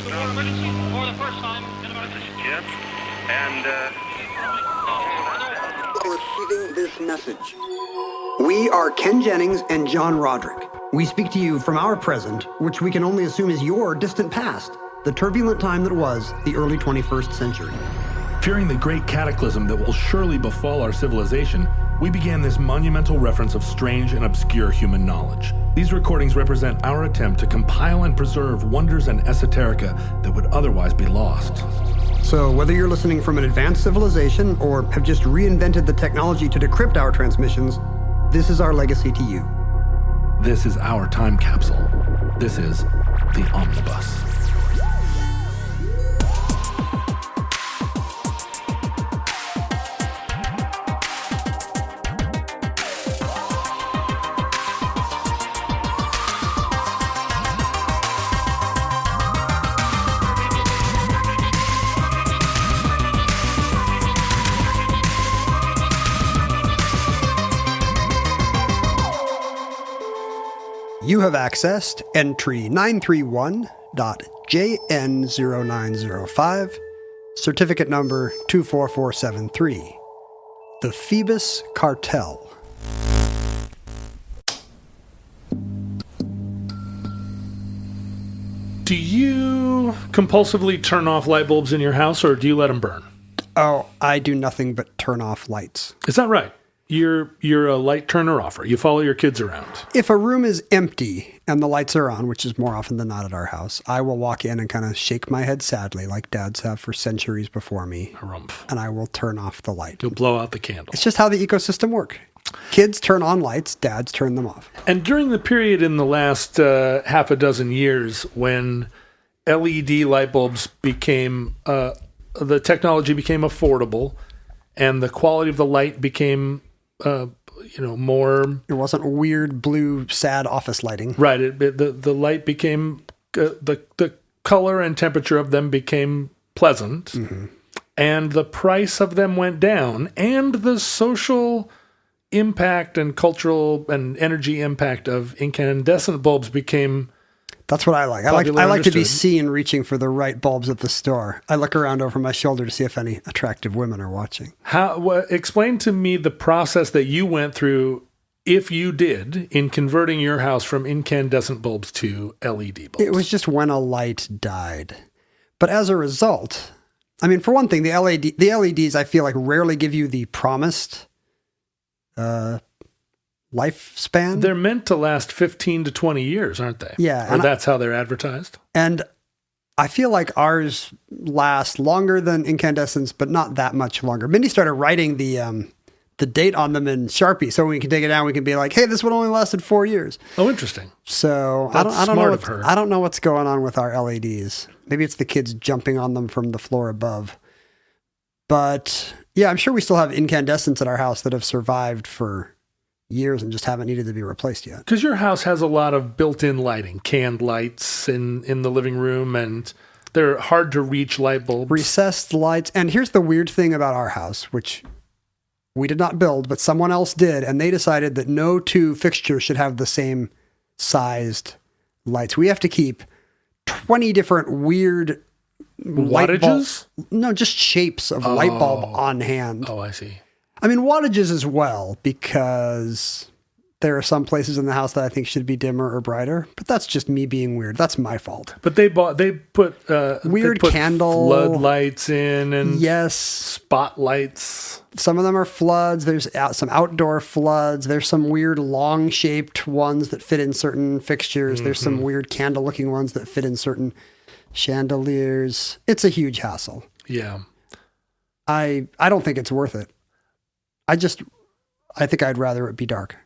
emergency for the first time in about... This is Jim, and, Receiving this message. We are Ken Jennings and John Roderick. We speak to you from our present, which we can only assume is your distant past, the turbulent time that was the early 21st century. Fearing the great cataclysm that will surely befall our civilization, we began this monumental reference of strange and obscure human knowledge. These recordings represent our attempt to compile and preserve wonders and esoterica that would otherwise be lost. So whether you're listening from an advanced civilization or have just reinvented the technology to decrypt our transmissions, this is our legacy to you. This is our time capsule. This is the Omnibus. You have accessed entry 931.JN0905, certificate number 24473, the Phoebus Cartel. Do you compulsively turn off light bulbs in your house, or do you let them burn? Oh, I do nothing but turn off lights. Is that right? You're a light turner offer. You follow your kids around. If a room is empty and the lights are on, which is more often than not at our house, I will walk in and kind of shake my head sadly, like dads have for centuries before me. Harumph. And I will turn off the light. You'll blow out the candle. It's just how the ecosystem works. Kids turn on lights, dads turn them off. And during the period in the last half a dozen years when LED light bulbs became, the technology became affordable and the quality of the light became more... It wasn't weird, blue, sad office lighting. Right. The light became... the color and temperature of them became pleasant. Mm-hmm. And the price of them went down. And the social impact and cultural and energy impact of incandescent bulbs became... That's what I like. I like to be seen reaching for the right bulbs at the store. I look around over my shoulder to see if any attractive women are watching. Explain to me the process that you went through, if you did, in converting your house from incandescent bulbs to LED bulbs. It was just when a light died. But as a result, I mean, for one thing, the LEDs I feel like rarely give you the promised lifespan. They're meant to last 15 to 20 years, aren't they? Yeah. Or that's how they're advertised. And I feel like ours last longer than incandescents, but not that much longer. Mindy started writing the date on them in Sharpie, so when we can take it down, we can be like, hey, this one only lasted 4 years. Oh, interesting. So I don't know what's going on with our LEDs. Maybe it's the kids jumping on them from the floor above. But yeah, I'm sure we still have incandescents at our house that have survived for years and just haven't needed to be replaced yet. Because your house has a lot of built-in lighting, canned lights in the living room, and they're hard to reach light bulbs. Recessed lights. And here's the weird thing about our house, which we did not build, but someone else did, and they decided that no two fixtures should have the same sized lights. We have to keep 20 different weird wattages? No, just shapes of light bulb on hand. Oh, I see. I mean, wattages as well, because there are some places in the house that I think should be dimmer or brighter, but that's just me being weird. That's my fault. But they put weird candle floodlights in and yes, spotlights. Some of them are floods. There's some outdoor floods. There's some weird long-shaped ones that fit in certain fixtures. Mm-hmm. There's some weird candle-looking ones that fit in certain chandeliers. It's a huge hassle. Yeah. I don't think it's worth it. I think I'd rather it be dark.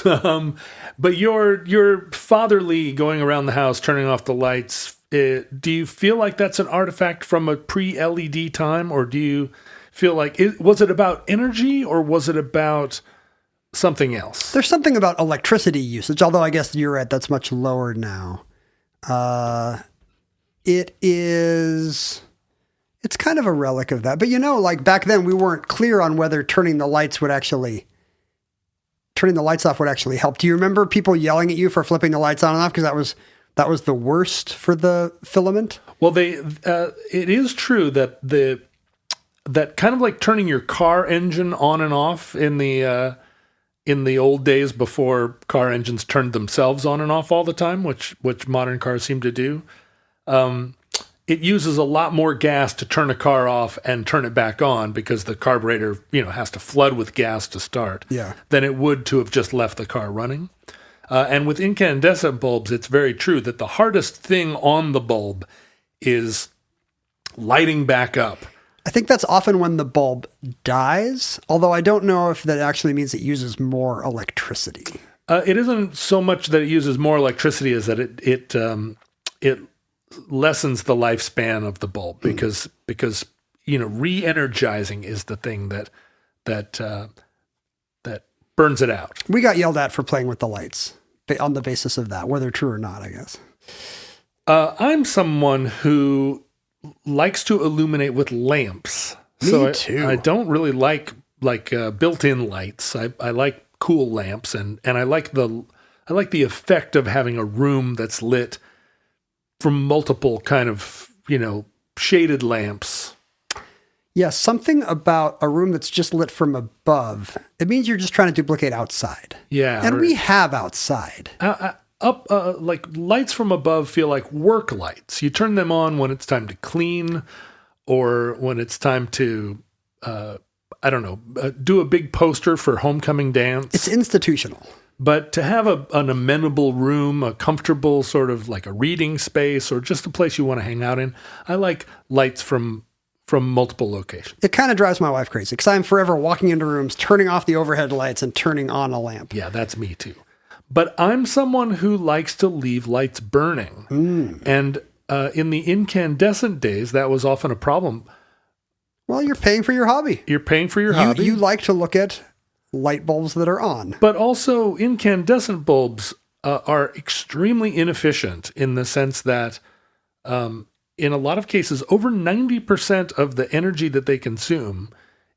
But your fatherly going around the house, turning off the lights, do you feel like that's an artifact from a pre-LED time, or do you feel like was it about energy or was it about something else? There's something about electricity usage, although I guess you're right, that's much lower now. It's kind of a relic of that. But like back then we weren't clear on whether turning the lights off would actually help. Do you remember people yelling at you for flipping the lights on and off? Because that was the worst for the filament. Well, it is true that that kind of like turning your car engine on and off in the old days before car engines turned themselves on and off all the time, which modern cars seem to do. It uses a lot more gas to turn a car off and turn it back on because the carburetor, has to flood with gas to start. Yeah. Than it would to have just left the car running. And with incandescent bulbs, it's very true that the hardest thing on the bulb is lighting back up. I think that's often when the bulb dies, although I don't know if that actually means it uses more electricity. It isn't so much that it uses more electricity as that it lessens the lifespan of the bulb because re-energizing is the thing that burns it out. We got yelled at for playing with the lights on the basis of that, whether true or not, I guess. I'm someone who likes to illuminate with lamps. Me too. I don't really like built-in lights. I like cool lamps, and I like the effect of having a room that's lit from multiple kind of shaded lamps. Yeah, something about a room that's just lit from above. It means you're just trying to duplicate outside. Yeah, and we have outside. Like lights from above feel like work lights. You turn them on when it's time to clean, or when it's time to, do a big poster for homecoming dance. It's institutional. But to have an amenable room, a comfortable sort of like a reading space, or just a place you want to hang out in, I like lights from multiple locations. It kind of drives my wife crazy because I'm forever walking into rooms, turning off the overhead lights and turning on a lamp. Yeah, that's me too. But I'm someone who likes to leave lights burning. And in the incandescent days, that was often a problem. Well, you're paying for your hobby. You're paying for your hobby. You like to look at light bulbs that are on. But also incandescent bulbs are extremely inefficient in the sense that in a lot of cases, over 90% of the energy that they consume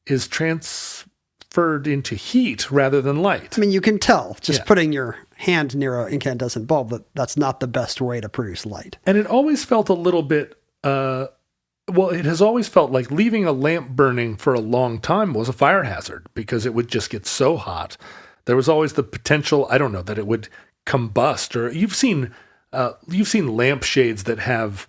is transferred into heat rather than light. I mean, you can tell just putting your hand near an incandescent bulb that's not the best way to produce light. And it always felt a little bit, it has always felt like leaving a lamp burning for a long time was a fire hazard because it would just get so hot. There was always the potential, that it would combust. Or you've seen lampshades that have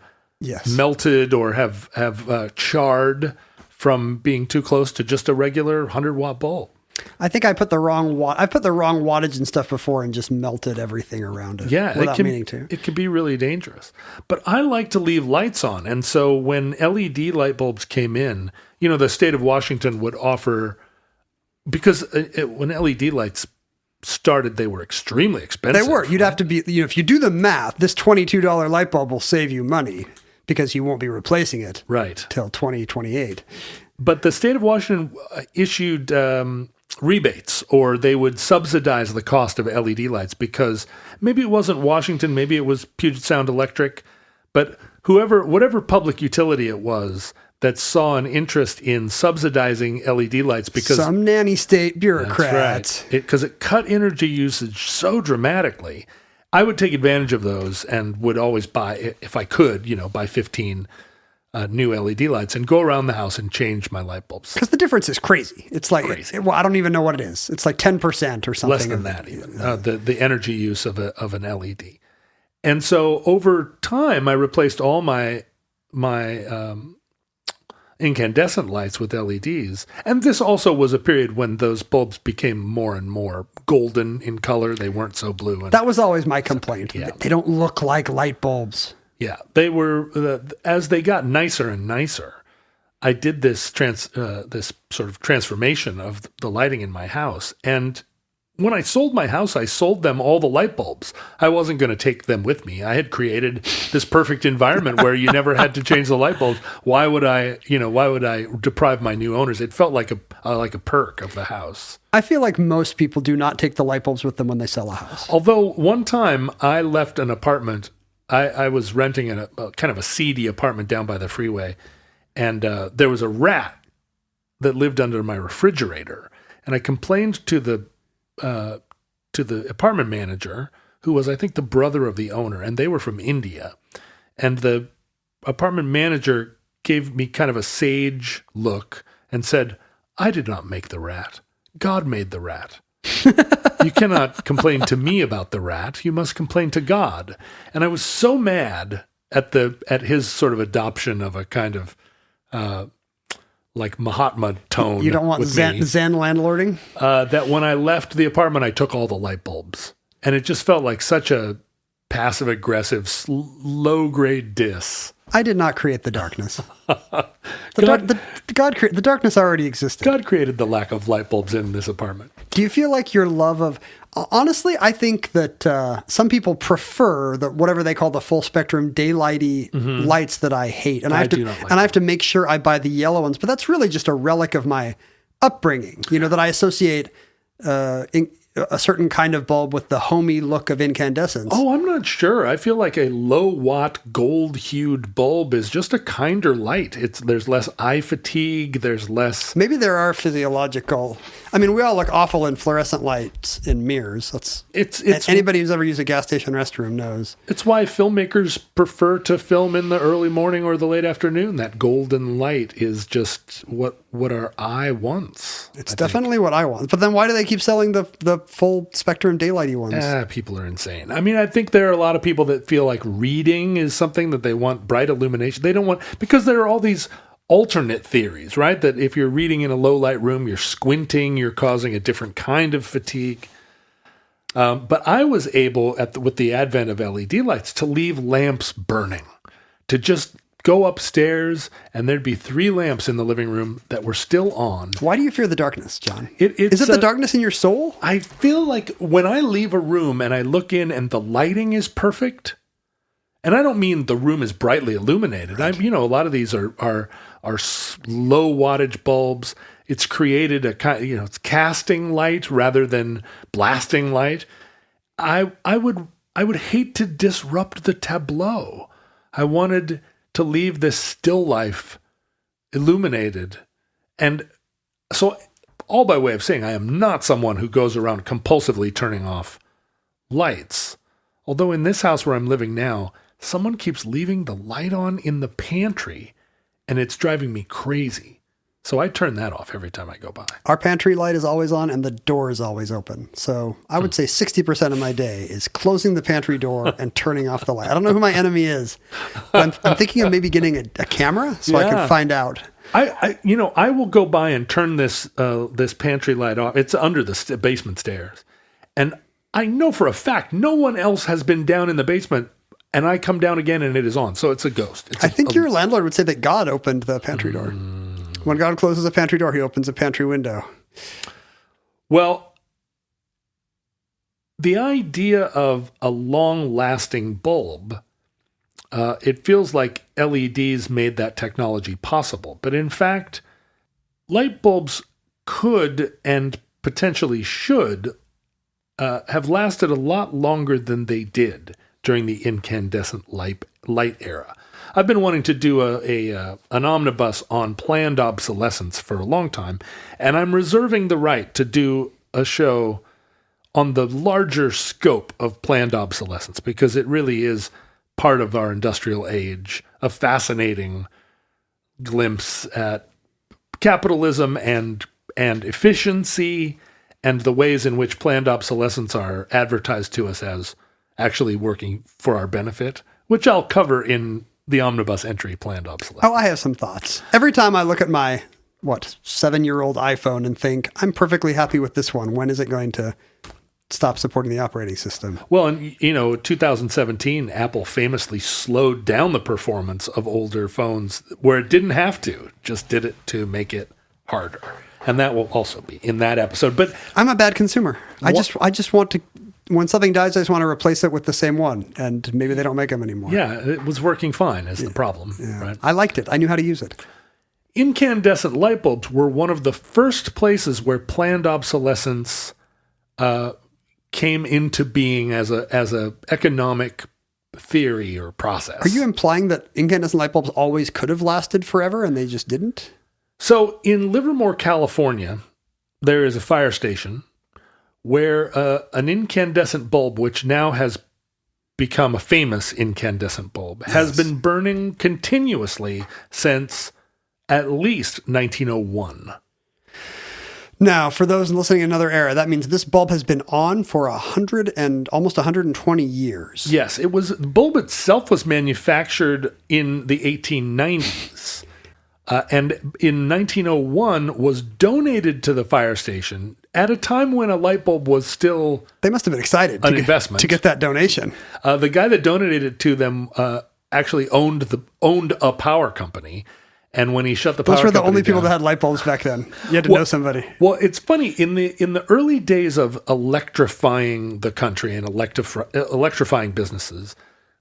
melted or have charred from being too close to just a regular 100-watt bulb. I think I put the wrong wattage and stuff before and just melted everything around it. Yeah, without meaning to. It can be really dangerous. But I like to leave lights on, and so when LED light bulbs came in, the state of Washington would offer, because when LED lights started, they were extremely expensive. They were. You'd have to be. If you do the math, this $22 light bulb will save you money because you won't be replacing it till 2028. But the state of Washington issued rebates, or they would subsidize the cost of LED lights, because maybe it wasn't Washington, maybe it was Puget Sound Electric, but whatever public utility it was that saw an interest in subsidizing LED lights, because some nanny state bureaucrats, because it cut energy usage so dramatically. I would take advantage of those and would always buy, if I could, buy 15 new LED lights and go around the house and change my light bulbs. Because the difference is crazy. It's like, I don't even know what it is. It's like 10% or something. Less than that even, the energy use of an LED. And so over time, I replaced all my incandescent lights with LEDs. And this also was a period when those bulbs became more and more golden in color. They weren't so blue. That was always my complaint. Yeah. They don't look like light bulbs. Yeah, they were, as they got nicer and nicer, I did this sort of transformation of the lighting in my house. And when I sold my house, I sold them all the light bulbs. I wasn't going to take them with me. I had created this perfect environment where you never had to change the light bulbs. Why would I deprive my new owners? It felt like a perk of the house. I feel like most people do not take the light bulbs with them when they sell a house. Although one time I left an apartment. I was renting a kind of a seedy apartment down by the freeway, and there was a rat that lived under my refrigerator. And I complained to the apartment manager, who was, I think, the brother of the owner, and they were from India. And the apartment manager gave me kind of a sage look and said, "I did not make the rat. God made the rat. You cannot complain to me about the rat. You must complain to God." And I was so mad at his sort of adoption of a kind of like Mahatma tone. You don't want Zen landlording? That when I left the apartment, I took all the light bulbs. And it just felt like such a passive-aggressive, low-grade diss. I did not create the darkness. The darkness already existed. God created the lack of light bulbs in this apartment. Do you feel like your love of... Honestly, I think that some people prefer whatever they call the full spectrum daylighty lights that I hate. And I have to make sure I buy the yellow ones. But that's really just a relic of my upbringing, that I associate a certain kind of bulb with the homey look of incandescence. Oh, I'm not sure. I feel like a low-watt, gold-hued bulb is just a kinder light. There's less eye fatigue. There's less... Maybe there are physiological... I mean, we all look awful in fluorescent lights in mirrors. It's anybody who's ever used a gas station restroom knows. It's why filmmakers prefer to film in the early morning or the late afternoon. That golden light is just what our eye wants. It's definitely what I want. But then why do they keep selling the full spectrum daylighty ones? People are insane. I mean, I think there are a lot of people that feel like reading is something that they want bright illumination. They don't want... Because there are all these... alternate theories, right? That if you're reading in a low light room, you're squinting, you're causing a different kind of fatigue. But I was able, with the advent of LED lights, to leave lamps burning, to just go upstairs and there'd be 3 lamps in the living room that were still on. Why do you fear the darkness, John? Is it the darkness in your soul? I feel like when I leave a room and I look in and the lighting is perfect, and I don't mean the room is brightly illuminated. Right. A lot of these are low wattage bulbs. It's created a kind, it's casting light rather than blasting light. I would hate to disrupt the tableau. I wanted to leave this still life illuminated. And so, all by way of saying, I am not someone who goes around compulsively turning off lights. Although in this house where I'm living now, someone keeps leaving the light on in the pantry, and it's driving me crazy. So I turn that off every time I go by. Our pantry light is always on, and the door is always open. So I would say 60% of my day is closing the pantry door and turning off the light. I don't know who my enemy is, but I'm thinking of maybe getting a camera so I can find out. I will go by and turn this pantry light off. It's under the basement stairs, and I know for a fact no one else has been down in the basement. And I come down again and it is on. So it's a ghost. I think your landlord would say that God opened the pantry door. When God closes a pantry door, he opens a pantry window. Well, the idea of a long-lasting bulb, it feels like LEDs made that technology possible. But in fact, light bulbs could and potentially should have lasted a lot longer than they did during the incandescent light era. I've been wanting to do an omnibus on planned obsolescence for a long time, and I'm reserving the right to do a show on the larger scope of planned obsolescence, because it really is part of our industrial age, a fascinating glimpse at capitalism and efficiency, and the ways in which planned obsolescence are advertised to us as actually working for our benefit, which I'll cover in the omnibus entry, planned obsolescence. Oh, I have some thoughts. Every time I look at my, 7-year-old iPhone and think, I'm perfectly happy with this one. When is it going to stop supporting the operating system? Well, and 2017, Apple famously slowed down the performance of older phones where it didn't have to, just did it to make it harder. And that will also be in that episode. But I'm a bad consumer. I just want to... When something dies, I just want to replace it with the same one, and maybe they don't make them anymore. Yeah, it was working fine is the problem. Yeah. Right? I liked it. I knew how to use it. Incandescent light bulbs were one of the first places where planned obsolescence came into being as a economic theory or process. Are you implying that incandescent light bulbs always could have lasted forever and they just didn't? So in Livermore, California, there is a fire station where an incandescent bulb, which now has become a famous incandescent bulb, has been burning continuously since at least 1901. Now, for those listening in another era, that means this bulb has been on for almost 120 years. Yes, the bulb itself was manufactured in the 1890s, and in 1901 was donated to the fire station at a time when a light bulb was still they must have been excited investment to get that donation. The guy that donated it to them actually owned a power company. And when he shut the power those were the company only people down, that had light bulbs back then. You had to know somebody. Well, it's funny in the early days of electrifying the country and electrifying businesses,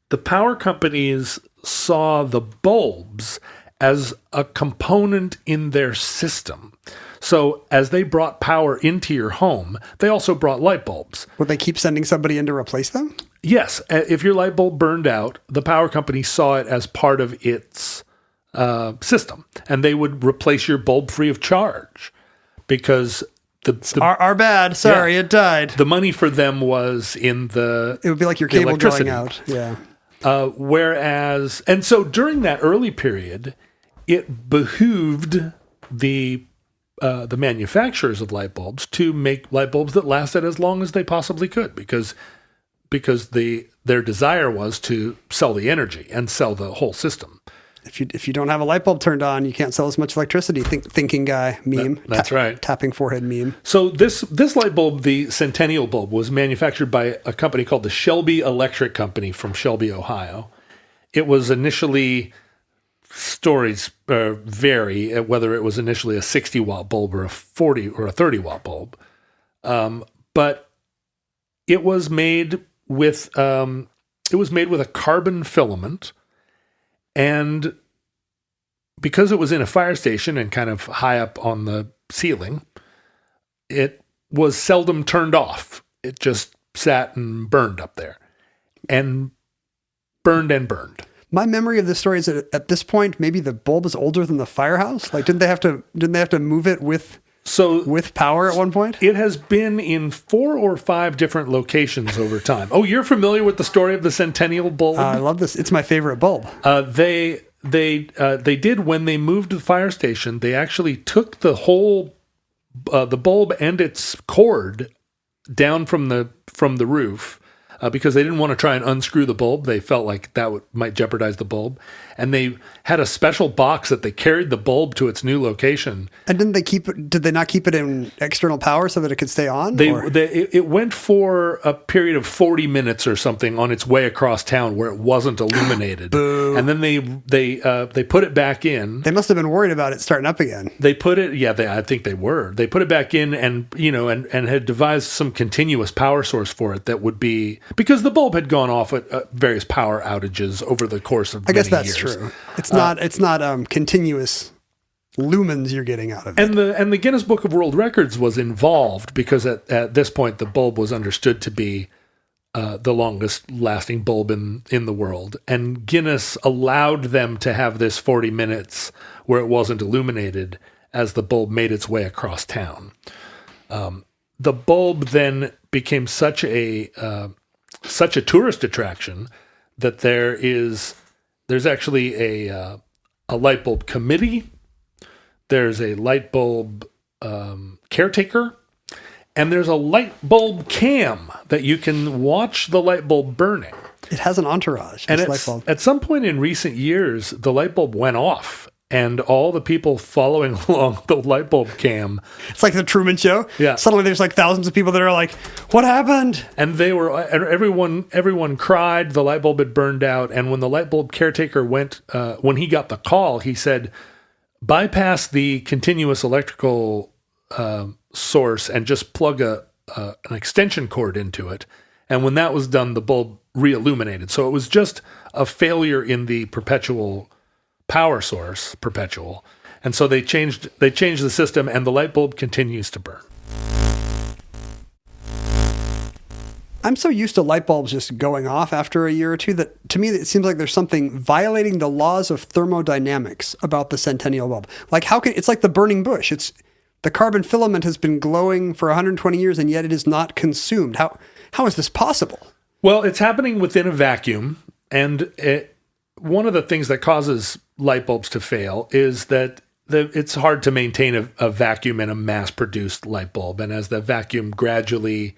the power companies saw the bulbs as a component in their system. So as they brought power into your home, they also brought light bulbs. Would they keep sending somebody in to replace them? Yes. If your light bulb burned out, the power company saw it as part of its system, and they would replace your bulb free of charge because our bad. Sorry, it died. The money for them was in the. It would be like your cable going out. Yeah. Whereas, and so during that early period, it behooved the manufacturers of light bulbs to make light bulbs that lasted as long as they possibly could, because their desire was to sell the energy and sell the whole system. If you don't have a light bulb turned on, you can't sell as much electricity. Thinking guy meme. That's right. Tapping forehead meme. So this light bulb, the Centennial bulb, was manufactured by a company called the Shelby Electric Company from Shelby, Ohio. It was initially, stories vary whether it was initially a 60-watt bulb or a 40 or a 30-watt bulb, but it was made with a carbon filament. And because it was in a fire station and kind of high up on the ceiling, it was seldom turned off. It just sat and burned up there, and burned and burned. My memory of this story is that at this point, maybe the bulb is older than the firehouse. Like, didn't they have to move it with power at one point? It has been in 4 or 5 different locations over time. Oh, you're familiar with the story of the Centennial bulb? I love this. It's my favorite bulb. They did, when they moved to the fire station, they actually took the whole the bulb and its cord down from the roof because they didn't want to try and unscrew the bulb. They felt like that might jeopardize the bulb. And they had a special box that they carried the bulb to its new location. And did they not keep it in external power so that it could stay on? It went for a period of 40 minutes or something on its way across town where it wasn't illuminated. Boo. And then they put it back in. They must have been worried about it starting up again. They put it, I think they were. They put it back in and had devised some continuous power source for it that would be, because the bulb had gone off at various power outages over the course of many years. I guess that's true. It's not continuous lumens you're getting out of it. And the Guinness Book of World Records was involved because at this point the bulb was understood to be the longest lasting bulb in the world. And Guinness allowed them to have this 40 minutes where it wasn't illuminated as the bulb made its way across town. The bulb then became such a tourist attraction that there's actually a light bulb committee. There's a light bulb caretaker, and there's a light bulb cam that you can watch the light bulb burning. It has an entourage. And at some point in recent years, the light bulb went off, and all the people following along the light bulb cam. It's like the Truman Show. Yeah. Suddenly there's like thousands of people that are like, what happened? And everyone cried. The light bulb had burned out. And when the light bulb caretaker when he got the call, he said, bypass the continuous electrical source and just plug an extension cord into it. And when that was done, the bulb re-illuminated. So it was just a failure in the perpetual power source, perpetual. And so they changed the system, and the light bulb continues to burn. I'm so used to light bulbs just going off after a year or two that to me it seems like there's something violating the laws of thermodynamics about the Centennial bulb. Like it's like the burning bush. The carbon filament has been glowing for 120 years and yet it is not consumed. How is this possible? Well, it's happening within a vacuum, and one of the things that causes light bulbs to fail is that it's hard to maintain a vacuum in a mass-produced light bulb, and as the vacuum gradually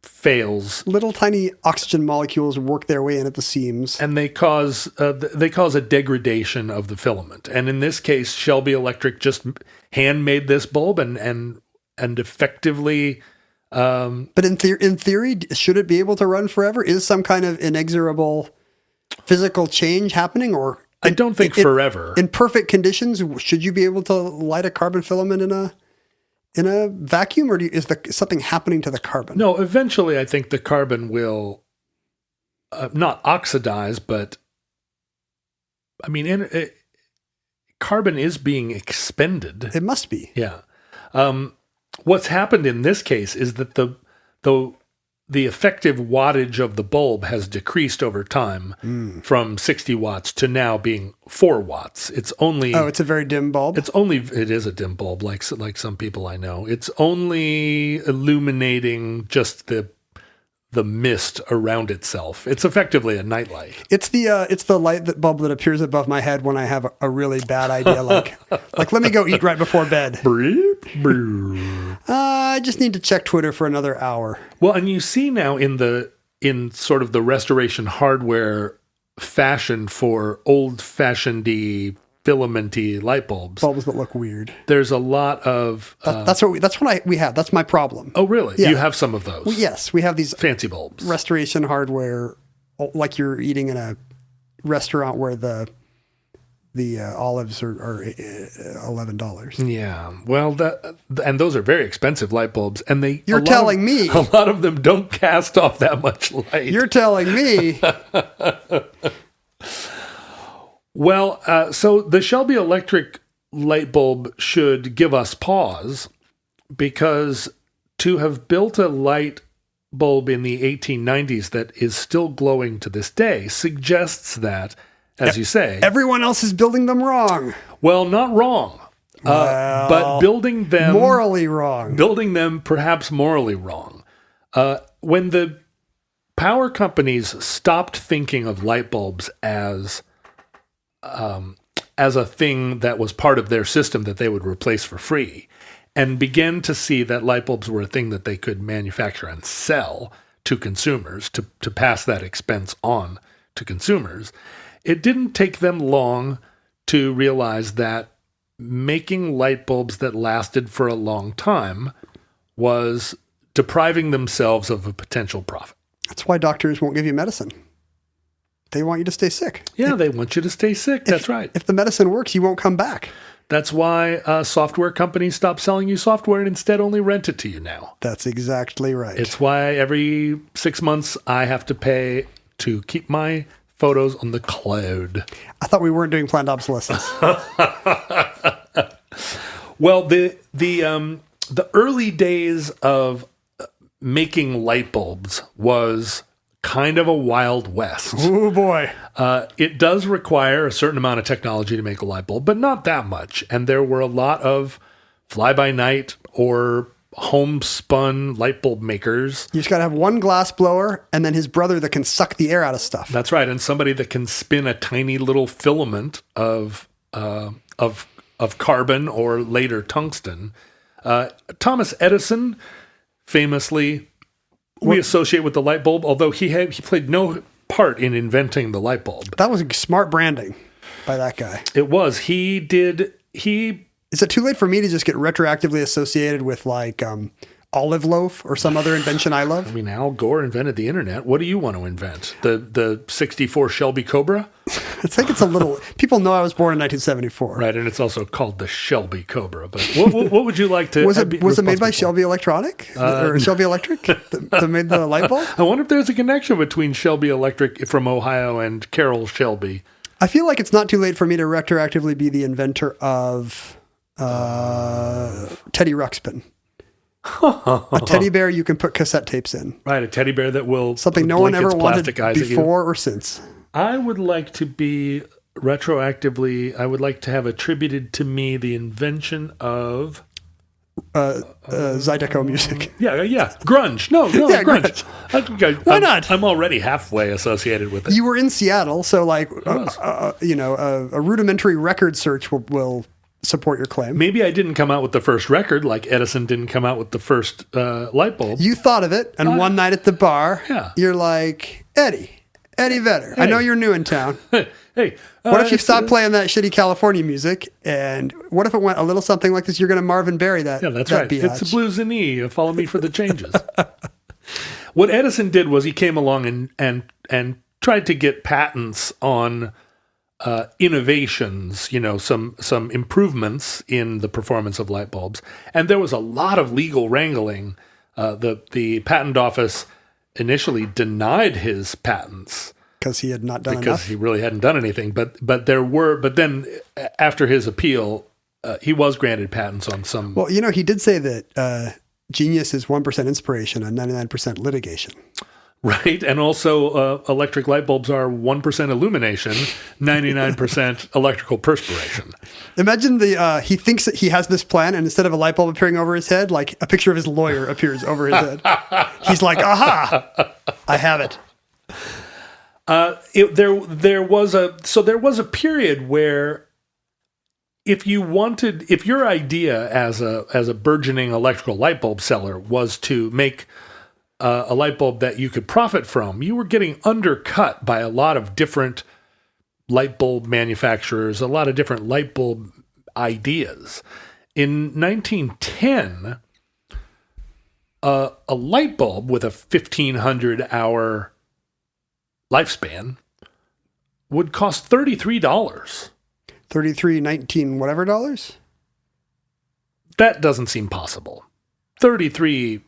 fails, little tiny oxygen molecules work their way in at the seams, and they cause a degradation of the filament. And in this case, Shelby Electric just handmade this bulb and effectively. But in theory, should it be able to run forever? Is some kind of inexorable physical change happening, or I don't think forever. In perfect conditions, should you be able to light a carbon filament in a vacuum, or is something happening to the carbon? No, eventually I think the carbon will not oxidize, but I mean, carbon is being expended. It must be. Yeah. What's happened in this case is that the effective wattage of the bulb has decreased over time from 60 watts to now being 4 watts. It's only it's a very dim bulb. It is a dim bulb, like some people I know. It's only illuminating just the mist around itself. It's effectively a nightlight. It's the light bulb that appears above my head when I have a really bad idea, like let me go eat right before bed. I just need to check Twitter for another hour. Well, and you see now in sort of the restoration hardware fashion for old-fashioned-y, filamenty light bulbs that look weird. There's a lot of that's what we have. That's my problem. Oh, really? Yeah. You have some of those? Yes, we have these fancy bulbs, restoration hardware, like you're eating in a restaurant where the olives are $11. Yeah, well, and those are very expensive light bulbs, and You're telling me a lot of them don't cast off that much light. You're telling me. Well, so the Shelby Electric light bulb should give us pause, because to have built a light bulb in the 1890s that is still glowing to this day suggests that, as you say, everyone else is building them wrong. Well, not wrong, but building them morally wrong. Building them perhaps morally wrong. When the power companies stopped thinking of light bulbs as a thing that was part of their system that they would replace for free, and began to see that light bulbs were a thing that they could manufacture and sell to consumers to pass that expense on to consumers, it didn't take them long to realize that making light bulbs that lasted for a long time was depriving themselves of a potential profit. That's why doctors won't give you medicine. They want you to stay sick. Yeah, they want you to stay sick. That's right. If the medicine works, you won't come back. That's why software companies stop selling you software and instead only rent it to you now. That's exactly right. It's why every 6 months I have to pay to keep my photos on the cloud. I thought we weren't doing planned obsolescence. Well, the early days of making light bulbs was kind of a Wild West. Oh boy. It does require a certain amount of technology to make a light bulb, but not that much. And there were a lot of fly-by-night or homespun light bulb makers. You just got to have one glass blower and then his brother that can suck the air out of stuff. That's right. And somebody that can spin a tiny little filament of carbon or later tungsten. Thomas Edison famously we associate with the light bulb, although he played no part in inventing the light bulb. That was smart branding by that guy. It was. Is it too late for me to just get retroactively associated with like olive loaf or some other invention I love? I mean, Al Gore invented the internet. What do you want to invent? The 64 Shelby Cobra? I think it's a little... People know I was born in 1974. Right, and it's also called the Shelby Cobra. But what would you like to... Was it made by Shelby Electronic? Or Shelby Electric that made the light bulb? I wonder if there's a connection between Shelby Electric from Ohio and Carroll Shelby. I feel like it's not too late for me to retroactively be the inventor of Teddy Ruxpin. A teddy bear you can put cassette tapes in. Right, a teddy bear that will... Something no one ever wanted before or since. I would like to be retroactively... I would like to have attributed to me the invention of Zydeco music. Yeah. Grunge. No, Yeah, grunge. Why not? I'm already halfway associated with it. You were in Seattle, so like, a rudimentary record search will support your claim. Maybe I didn't come out with the first record, like Edison didn't come out with the first light bulb. You thought of it, and one night at the bar, you're like, Eddie Vedder, I know you're new in town. Hey, what if you stopped playing that shitty California music, and what if it went a little something like this? You're going to Marvin Berry that. Yeah, that's that right. biatch. It's the blues in E. Follow me for the changes. What Edison did was he came along and tried to get patents on innovations, some improvements in the performance of light bulbs. And there was a lot of legal wrangling. The patent office initially denied his patents because he had not done enough. Because he really hadn't done anything. But then after his appeal, he was granted patents on some. Well, he did say that genius is 1% inspiration and 99% litigation. Right, and also electric light bulbs are 1% illumination, 99% electrical perspiration. Imagine he thinks that he has this plan, and instead of a light bulb appearing over his head, like a picture of his lawyer appears over his head. He's like, aha, I have it. There was a period where if your idea as a burgeoning electrical light bulb seller was to make a light bulb that you could profit from, you were getting undercut by a lot of different light bulb manufacturers, a lot of different light bulb ideas. In 1910, a light bulb with a 1,500-hour lifespan would cost $33. $33.19 whatever dollars? That doesn't seem possible. $33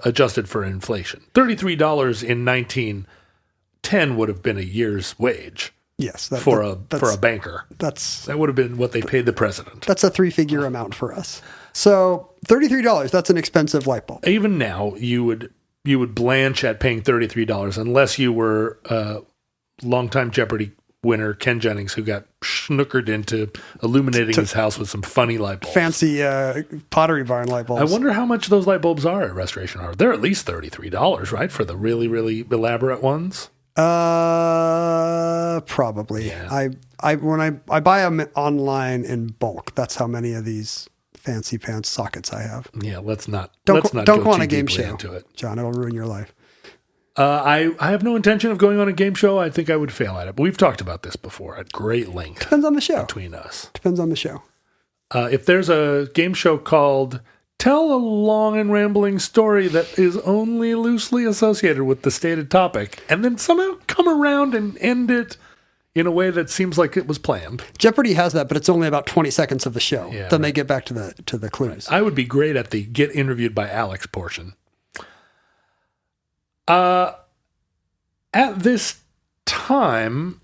adjusted for inflation. $33 in 1910 would have been a year's wage. Yes, for a banker. That would have been what they paid the president. That's a 3-figure amount for us. So $33, that's an expensive light bulb. Even now, you would blanch at paying $33 unless you were longtime Jeopardy winner Ken Jennings, who got snookered into illuminating his house with some funny light bulbs. Fancy Pottery Barn light bulbs. I wonder how much those light bulbs are at Restoration Hardware. They're at least $33, right, for the really, really elaborate ones? Probably. Yeah. When I buy them online in bulk, that's how many of these fancy pants sockets I have. Yeah, let's not go on a game show into it. John, it'll ruin your life. I have no intention of going on a game show. I think I would fail at it. But we've talked about this before at great length. Depends on the show. Between us. Depends on the show. If there's a game show called Tell a Long and Rambling Story that is only loosely associated with the stated topic, and then somehow come around and end it in a way that seems like it was planned. Jeopardy has that, but it's only about 20 seconds of the show. Yeah, then they get back to the clues. Right. I would be great at the get interviewed by Alex portion. At this time,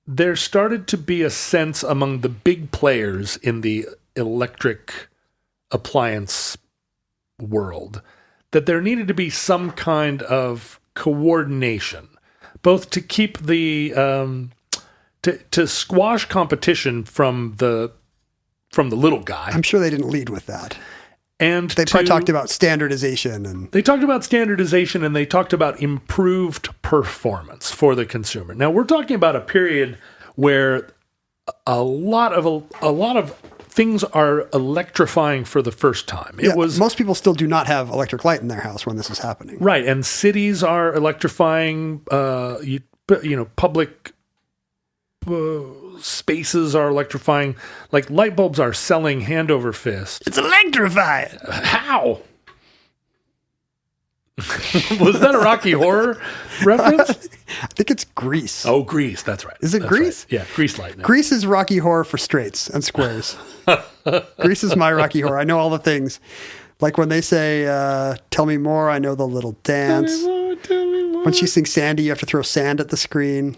there started to be a sense among the big players in the electric appliance world that there needed to be some kind of coordination, both to keep the to squash competition from the little guy. I'm sure they didn't lead with that. And they probably talked about standardization. They talked about standardization, and they talked about improved performance for the consumer. Now, we're talking about a period where a lot of things are electrifying for the first time. Most people still do not have electric light in their house when this is happening. Right, and cities are electrifying. Public spaces are electrifying. Like light bulbs are selling hand over fist. It's electrifying. How? Was that a Rocky Horror reference? I think it's Grease. Oh, Grease. That's right. Is it Grease? Right. Yeah, Grease Lightning. Grease is Rocky Horror for straights and squares. Grease is my Rocky Horror. I know all the things. Like when they say, tell me more, I know the little dance. Tell me more. When she sings Sandy, you have to throw sand at the screen.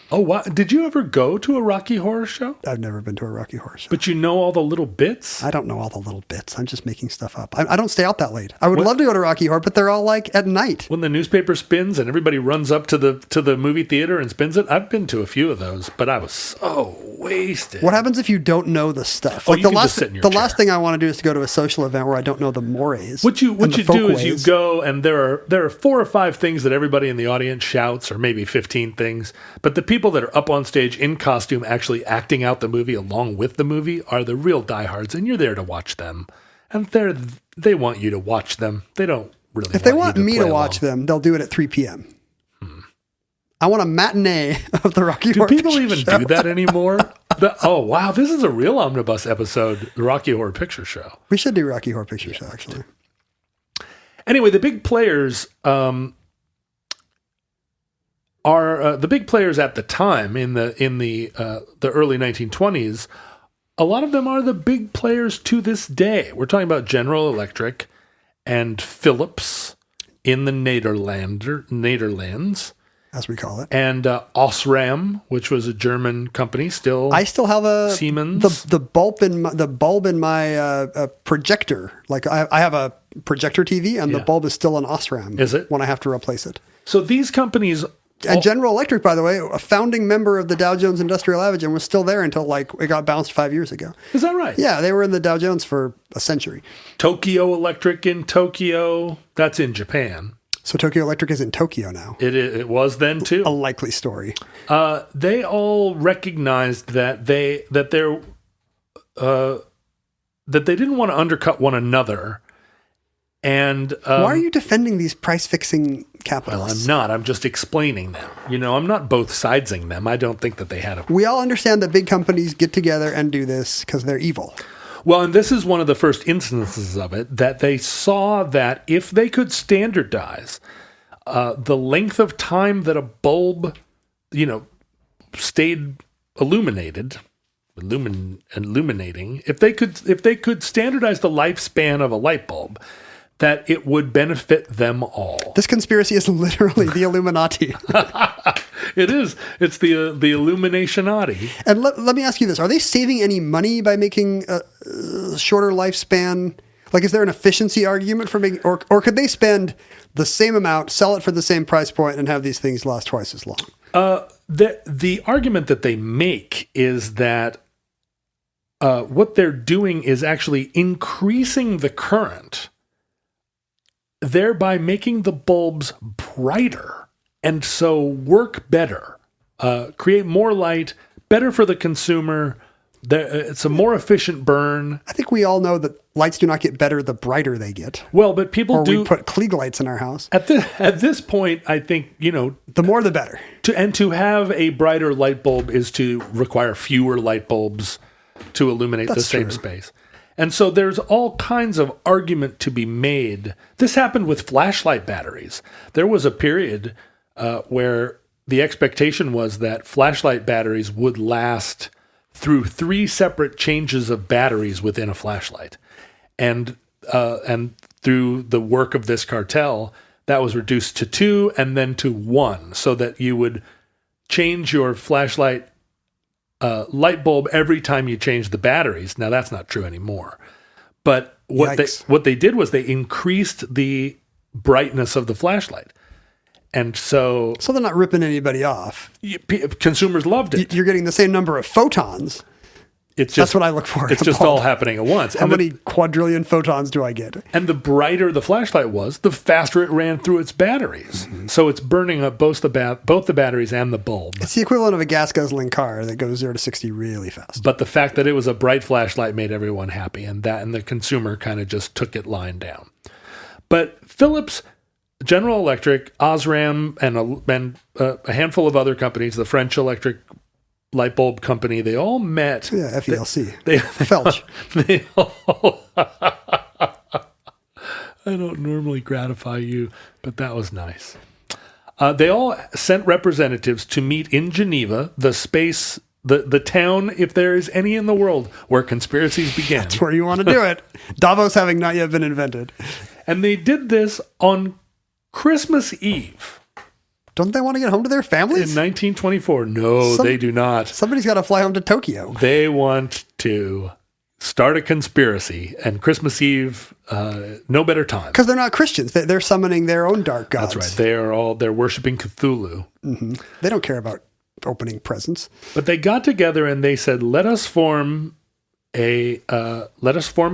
Oh, wow. Did you ever go to a Rocky Horror Show? I've never been to a Rocky Horror Show. But you know all the little bits? I don't know all the little bits. I'm just making stuff up. I don't stay out that late. I would love to go to Rocky Horror, but they're all like at night. When the newspaper spins and everybody runs up to the movie theater and spins it, I've been to a few of those, but I was so wasted. What happens if you don't know the stuff? Oh, you can just sit in your chair. Last thing I want to do is to go to a social event where I don't know the mores. What you do is you go, and there are 4 or 5 things that everybody in the audience shouts, or maybe 15 things, but the people that are up on stage in costume actually acting out the movie along with the movie are the real diehards, and you're there to watch them. And they want you to watch them. They don't really If they want me to watch them, they'll do it at 3 p.m. I want a matinee of the Rocky Horror Picture Show. Do people even do that anymore? Oh, wow. This is a real omnibus episode, the Rocky Horror Picture Show. We should do Rocky Horror Picture Show, actually. Anyway, the big players are the big players at the time in the early 1920s. A lot of them are the big players to this day. We're talking about General Electric and Philips in the Nederlands, as we call it, and Osram, which was a German company. I still have a Siemens. The bulb in my projector. Like I have a projector TV, and the bulb is still an Osram. Is it? When I have to replace it? So these companies. And General Electric, by the way, a founding member of the Dow Jones Industrial Average, and was still there until it got bounced 5 years ago. Is that right? Yeah, they were in the Dow Jones for a century. Tokyo Electric in Tokyo, that's in Japan. So Tokyo Electric is in Tokyo now. It was then too. A likely story. They all recognized that they didn't want to undercut one another. And why are you defending these price-fixing capitalists? Well, I'm not. I'm just explaining them. I'm not both sidesing them. I don't think that they had a... We all understand that big companies get together and do this because they're evil. Well, and this is one of the first instances of it, that they saw that if they could standardize the length of time that a bulb, stayed illuminating, if they could standardize the lifespan of a light bulb, that it would benefit them all. This conspiracy is literally the Illuminati. It is. It's the Illuminationati. And let me ask you this. Are they saving any money by making a shorter lifespan? Like, is there an efficiency argument for making... Or could they spend the same amount, sell it for the same price point, and have these things last twice as long? The argument that they make is that what they're doing is actually increasing the current, thereby making the bulbs brighter, and so work better, create more light, better for the consumer. It's a more efficient burn. I think we all know that lights do not get better the brighter they get. Well, but people do. We put Klieg lights in our house. At this point, I think, the more the better. To have a brighter light bulb is to require fewer light bulbs to illuminate the same space. And so there's all kinds of argument to be made. This happened with flashlight batteries. There was a period where the expectation was that flashlight batteries would last through 3 separate changes of batteries within a flashlight. And through the work of this cartel, that was reduced to 2 and then to 1, so that you would change your flashlight light bulb every time you change the batteries. Now, that's not true anymore. But what they did was they increased the brightness of the flashlight. And so they're not ripping anybody off. Consumers loved it. You're getting the same number of photons. That's what I look for. It's just all happening at once. How many quadrillion photons do I get? And the brighter the flashlight was, the faster it ran through its batteries. Mm-hmm. So it's burning up both the batteries and the bulb. It's the equivalent of a gas-guzzling car that goes 0 to 60 really fast. But the fact that it was a bright flashlight made everyone happy, and the consumer kind of just took it lying down. But Philips, General Electric, Osram, and a handful of other companies, the French Electric Light Bulb Company, they all met. Yeah, FELC. Felch. They all, I don't normally gratify you, but that was nice. They all sent representatives to meet in Geneva, the town, if there is any in the world, where conspiracies began. That's where you want to do it. Davos having not yet been invented. And they did this on Christmas Eve. Don't they want to get home to their In families? 1924, no, they do not. Somebody's got to fly home to Tokyo. They want to start a conspiracy, and Christmas Eve, no better time. Because they're not Christians. They're summoning their own dark gods. That's right. They're worshiping Cthulhu. Mm-hmm. They don't care about opening presents. But they got together and they said, let us form a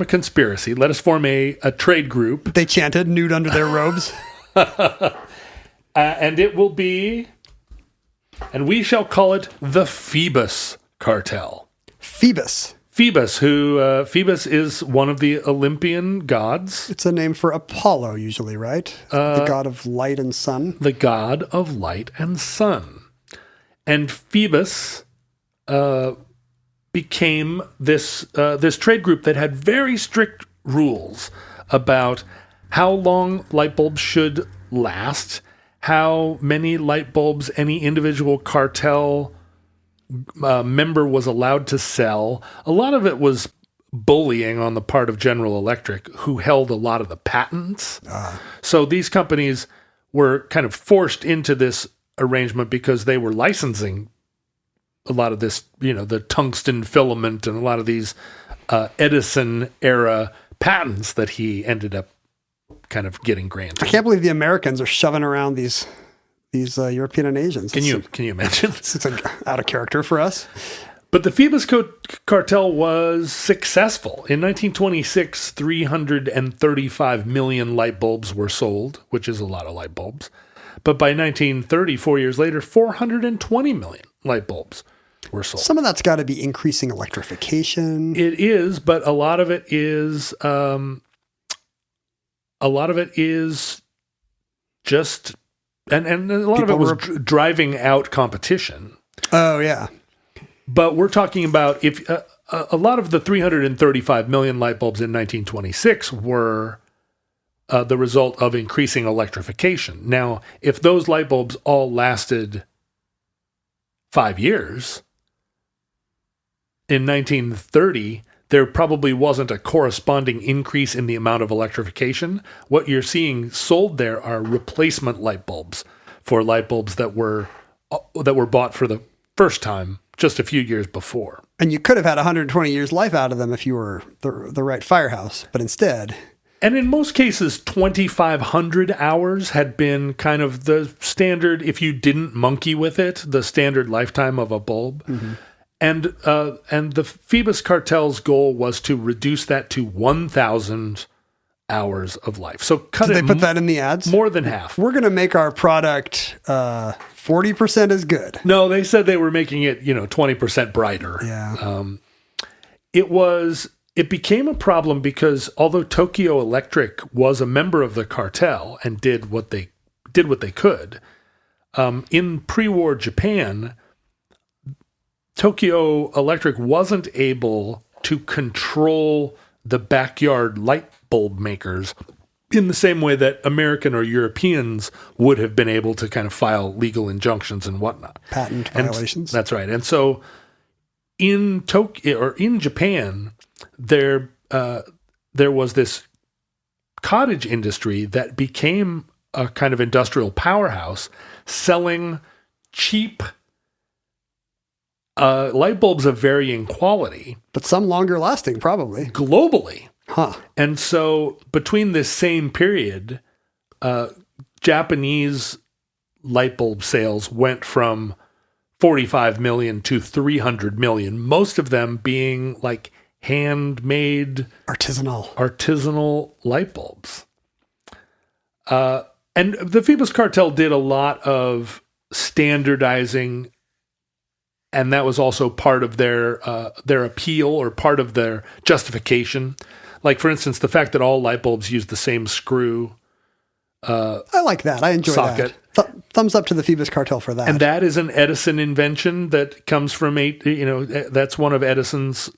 conspiracy. Let us form a trade group. They chanted nude under their robes. And it will be, and we shall call it the Phoebus Cartel. Phoebus. Phoebus is one of the Olympian gods. It's a name for Apollo, usually, right? The god of light and sun. The god of light and sun. And Phoebus became this trade group that had very strict rules about how long light bulbs should last, how many light bulbs any individual cartel member was allowed to sell. A lot of it was bullying on the part of General Electric, who held a lot of the patents. So these companies were kind of forced into this arrangement because they were licensing a lot of this, the tungsten filament and a lot of these Edison era patents that he ended up kind of getting granted. I can't believe the Americans are shoving around these European and Asians. Can you imagine? It's out of character for us. But the Phoebus cartel was successful. In 1926, 335 million light bulbs were sold, which is a lot of light bulbs. But by 1930, 4 years later, 420 million light bulbs were sold. Some of that's got to be increasing electrification. It is, but a lot of it is just, and a lot of it was driving out competition. Oh, yeah. But we're talking about if a lot of the 335 million light bulbs in 1926 were the result of increasing electrification. Now, if those light bulbs all lasted 5 years, in 1930, there probably wasn't a corresponding increase in the amount of electrification. What you're seeing sold there are replacement light bulbs for light bulbs that were bought for the first time just a few years before. And you could have had 120 years life out of them if you were the right firehouse, but instead... And in most cases, 2,500 hours had been kind of the standard, if you didn't monkey with it, the standard lifetime of a bulb. Mm-hmm. And the Phoebus cartel's goal was to reduce that to 1,000 hours of life. So cut it. Did they put that in the ads? More than half. We're going to make our product 40% as good. No, they said they were making it 20% brighter. Yeah. It became a problem because although Tokyo Electric was a member of the cartel and did what they could, in pre-war Japan, Tokyo Electric wasn't able to control the backyard light bulb makers in the same way that American or Europeans would have been able to kind of file legal injunctions and whatnot. Patent violations. That's right. And so in Tokyo or in Japan, there was this cottage industry that became a kind of industrial powerhouse selling cheap light bulbs of varying quality. But some longer lasting, probably. Globally. Huh. And so between this same period, Japanese light bulb sales went from 45 million to 300 million, most of them being like handmade artisanal light bulbs. And the Phoebus cartel did a lot of standardizing, and that was also part of their appeal or part of their justification. Like, for instance, the fact that all light bulbs use the same screw. I like that. I enjoy socket. that. Thumbs up to the Phoebus cartel for that. And that is an Edison invention that comes from that's one of Edison's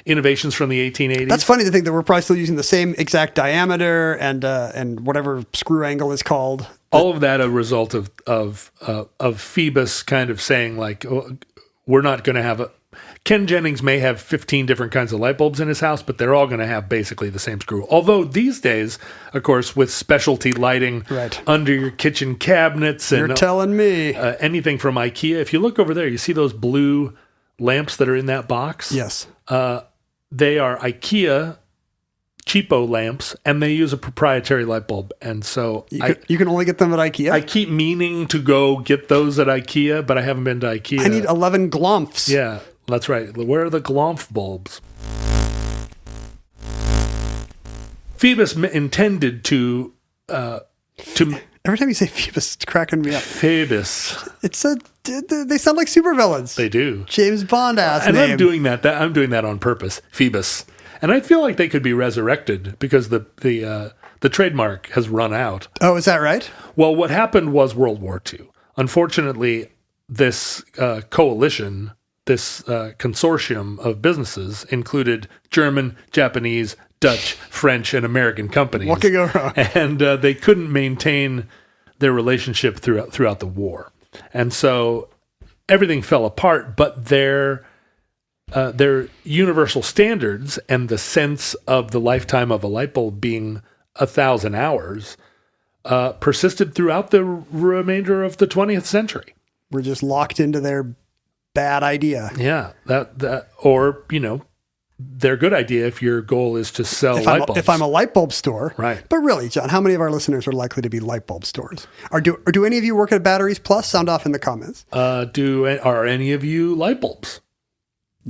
innovations from the 1880s. That's funny to think that we're probably still using the same exact diameter and whatever screw angle is called. All of that a result of Phoebus kind of saying like, oh, we're not going to have Ken Jennings may have 15 different kinds of light bulbs in his house, but they're all going to have basically the same screw. Although these days, of course, with specialty lighting under your kitchen cabinets and you're telling me anything from IKEA, if you look over there, you see those blue lamps that are in that box? Yes. They are IKEA cheapo lamps, and they use a proprietary light bulb. And so you can only get them at IKEA? I keep meaning to go get those at IKEA, but I haven't been to IKEA. I need 11 glomps. Yeah, that's right. Where are the glomp bulbs? Phoebus intended to Every time you say Phoebus, it's cracking me up. Phoebus. They sound like supervillains. They do. James Bond ass and name. I'm doing that on purpose. Phoebus. And I feel like they could be resurrected because the trademark has run out. Oh, is that right? Well, what happened was World War II. Unfortunately, this coalition, this consortium of businesses included German, Japanese, Dutch, French, and American companies. What could go wrong? And they couldn't maintain their relationship throughout the war. And so everything fell apart, but their universal standards and the sense of the lifetime of a light bulb being 1,000 hours persisted throughout the remainder of the 20th century. We're just locked into their bad idea. Yeah, or their good idea if your goal is to sell light bulbs. If I'm a light bulb store, right? But really, John, how many of our listeners are likely to be light bulb stores? Or do any of you work at Batteries Plus? Sound off in the comments. Are any of you light bulbs?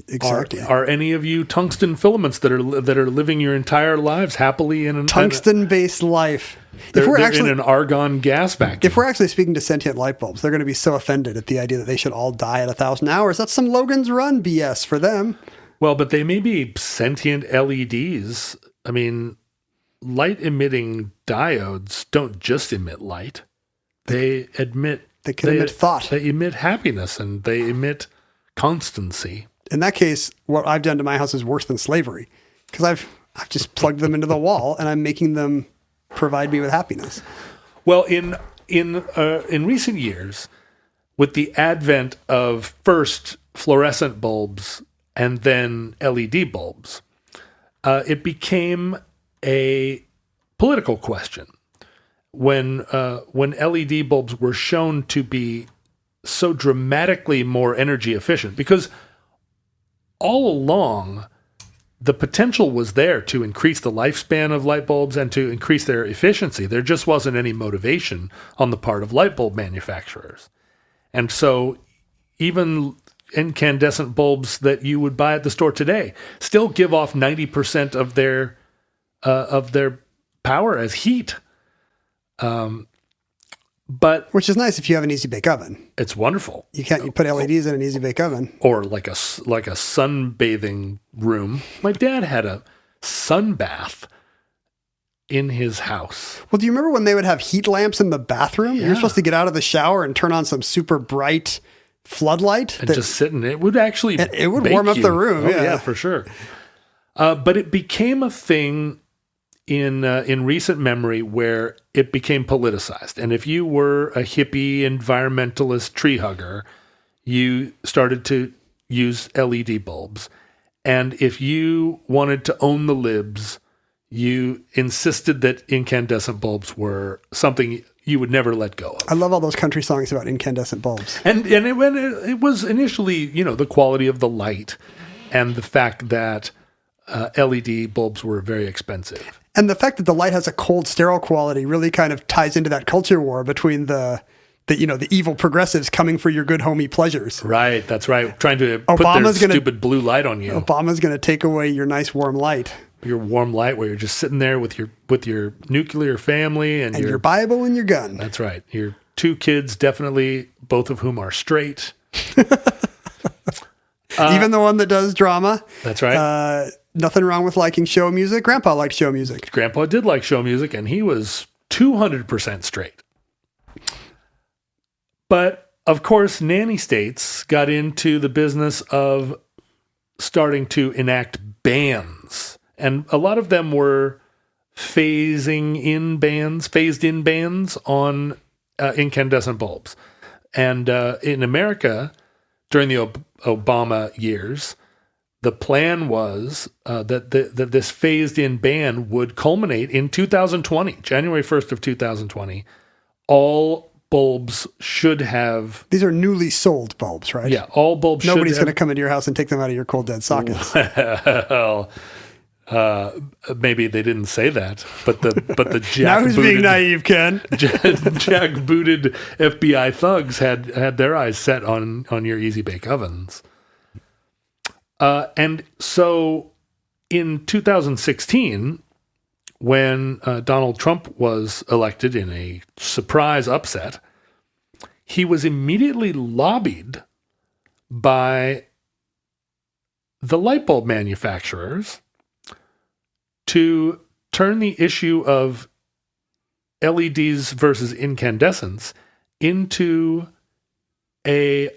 Exactly. Are any of you tungsten filaments that are living your entire lives happily in an tungsten-based life? They're in an argon gas vacuum. If we're actually speaking to sentient light bulbs, they're going to be so offended at the idea that they should all die at 1,000 hours. That's some Logan's Run BS for them. Well, but they may be sentient LEDs. I mean, light-emitting diodes don't just emit light. They can emit thought. They emit happiness, and they emit constancy. In that case, what I've done to my house is worse than slavery, because I've just plugged them into the wall and I'm making them provide me with happiness. Well, in recent years, with the advent of first fluorescent bulbs and then LED bulbs, it became a political question when LED bulbs were shown to be so dramatically more energy efficient, because all along, the potential was there to increase the lifespan of light bulbs and to increase their efficiency. There just wasn't any motivation on the part of light bulb manufacturers. And so even incandescent bulbs that you would buy at the store today still give off 90% of their power as heat. But which is nice if you have an easy bake oven. It's wonderful. You put LEDs in an easy bake oven, or like a sunbathing room. My dad had a sun bath in his house. Well, do you remember when they would have heat lamps in the bathroom? Yeah. You're supposed to get out of the shower and turn on some super bright floodlight and just sit in it. It would actually it would warm up the room. Oh, yeah, for sure. But it became a thing in recent memory where it became politicized. And if you were a hippie environmentalist tree hugger, you started to use LED bulbs. And if you wanted to own the libs, you insisted that incandescent bulbs were something you would never let go of. I love all those country songs about incandescent bulbs. And it was initially, the quality of the light and the fact that LED bulbs were very expensive. And the fact that the light has a cold, sterile quality really kind of ties into that culture war between the evil progressives coming for your good homey pleasures. Right, that's right. Trying to put their stupid blue light on you. Obama's going to take away your nice warm light. Your warm light where you're just sitting there with your nuclear family and your Bible and your gun. That's right. Your two kids, definitely, both of whom are straight. Even the one that does drama. That's right. Nothing wrong with liking show music. Grandpa liked show music. Grandpa did like show music, and he was 200% straight. But, of course, nanny states got into the business of starting to enact bans. And a lot of them were phased-in bans on incandescent bulbs. And in America, during the Obama years, the plan was that this phased-in ban would culminate in 2020, January 1st of 2020. All bulbs should have... These are newly sold bulbs, right? Yeah, all bulbs Nobody's going to come into your house and take them out of your cold dead sockets. Well, maybe they didn't say that, but the now who's being naive, Ken? jackbooted FBI thugs had their eyes set on your Easy Bake Ovens. And so in 2016, when Donald Trump was elected in a surprise upset, he was immediately lobbied by the light bulb manufacturers to turn the issue of LEDs versus incandescence into an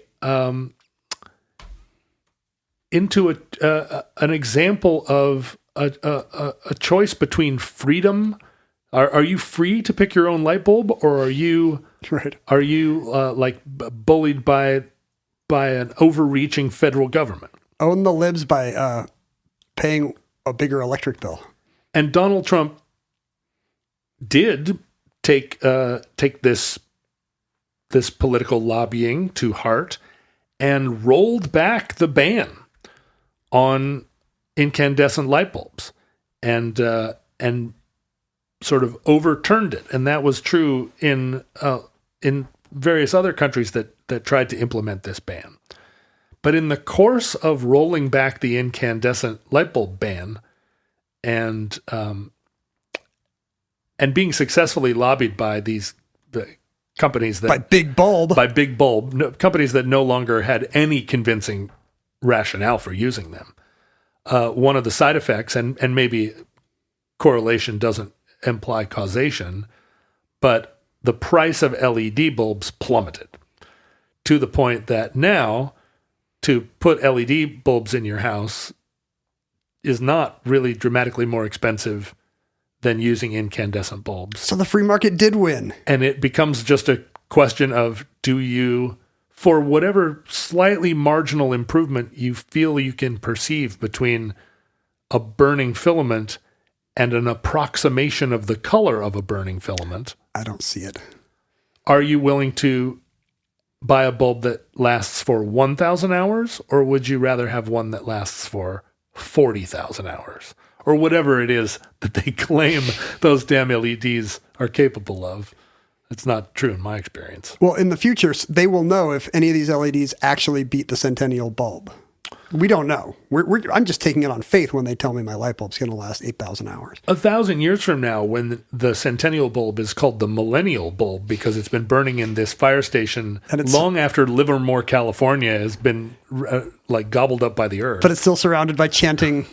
example of a choice between freedom. Are you free to pick your own light bulb, or are you like bullied by an overreaching federal government? Own the libs by paying a bigger electric bill. And Donald Trump did take this political lobbying to heart and rolled back the ban on incandescent light bulbs and sort of overturned it. And that was true in various other countries that tried to implement this ban. But in the course of rolling back the incandescent light bulb ban and being successfully lobbied by the companies that... By Big Bulb, companies that no longer had any convincing rationale for using them. One of the side effects, and maybe correlation doesn't imply causation, but the price of LED bulbs plummeted to the point that now to put LED bulbs in your house is not really dramatically more expensive than using incandescent bulbs. So the free market did win. And it becomes just a question of, do you, for whatever slightly marginal improvement you feel you can perceive between a burning filament and an approximation of the color of a burning filament. I don't see it. Are you willing to buy a bulb that lasts for 1,000 hours, or would you rather have one that lasts for 40,000 hours? Or whatever it is that they claim those damn LEDs are capable of. It's not true in my experience. Well, in the future, they will know if any of these LEDs actually beat the Centennial bulb. We don't know. I'm just taking it on faith when they tell me my light bulb's going to last 8,000 hours. 1,000 years from now, when the Centennial bulb is called the Millennial bulb because it's been burning in this fire station long after Livermore, California has been gobbled up by the earth. But it's still surrounded by chanting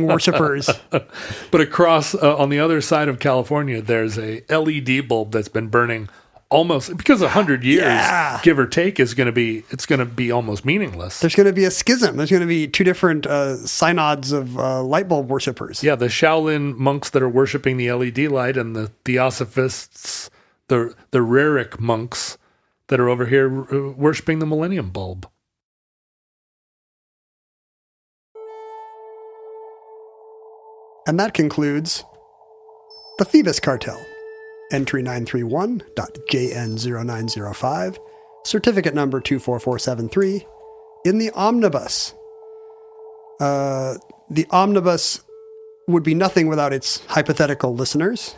worshipers. But across, on the other side of California, there's a LED bulb that's been burning almost, because 100 years, give or take, it's going to be almost meaningless. There's going to be a schism. There's going to be two different synods of light bulb worshipers. Yeah, the Shaolin monks that are worshiping the LED light, and the Theosophists, the Raric monks that are over here worshiping the Millennium bulb. And that concludes the Phoebus Cartel. Entry 931.JN0905, certificate number 24473, in the omnibus. The omnibus would be nothing without its hypothetical listeners.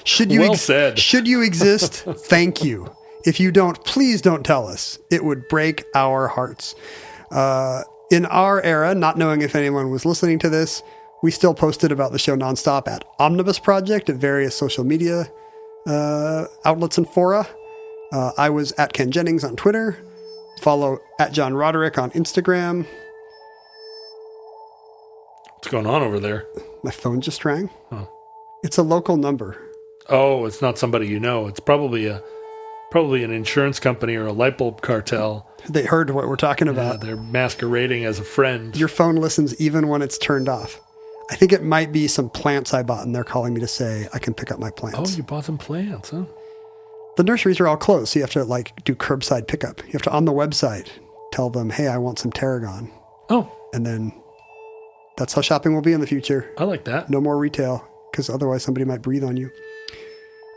Should you said. Should you exist? Thank you. If you don't, please don't tell us. It would break our hearts. In our era, not knowing if anyone was listening to this, we still posted about the show nonstop at Omnibus Project at various social media outlets and fora. I was at Ken Jennings on Twitter. Follow at John Roderick on Instagram. What's going on over there? My phone just rang. Oh. It's a local number. Oh, it's not somebody you know. It's probably an insurance company or a light bulb cartel. They heard what we're talking about. They're masquerading as a friend. Your phone listens even when it's turned off. I think it might be some plants I bought, and they're calling me to say I can pick up my plants. Oh, you bought some plants, huh? The nurseries are all closed, so you have to do curbside pickup. You have to, on the website, tell them, hey, I want some tarragon. Oh, And then that's how shopping will be in the future. I like that. No more retail, because otherwise somebody might breathe on you.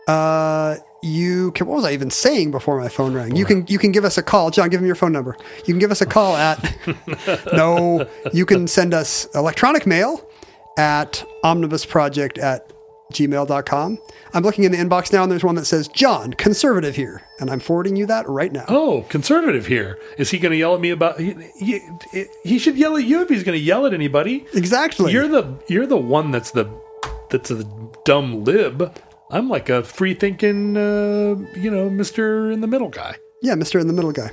What was I even saying before my phone rang? You can give us a call. John, give me your phone number. You can give us a call at, you can send us electronic mail at omnibusproject@gmail.com. I'm looking in the inbox now and there's one that says, John, conservative here. And I'm forwarding you that right now. Oh, conservative here. Is he going to yell at me about? He should yell at you if he's going to yell at anybody. Exactly. You're the one that's a dumb lib. I'm like a free thinking, Mr. in the middle guy. Yeah, Mr. in the middle guy.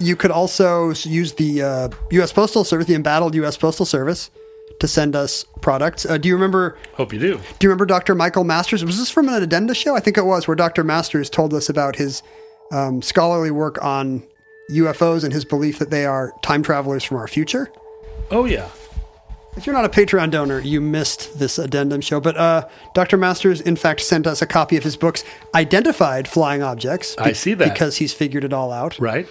You could also use the U.S. Postal Service, the embattled U.S. Postal Service, to send us products. Do you remember? Hope you do. Do you remember Dr. Michael Masters? Was this from an Addenda show? I think it was, where Dr. Masters told us about his scholarly work on UFOs and his belief that they are time travelers from our future. Oh, yeah. If you're not a Patreon donor, you missed this addendum show. But Dr. Masters, in fact, sent us a copy of his books, Identified Flying Objects. I see that. Because he's figured it all out. Right.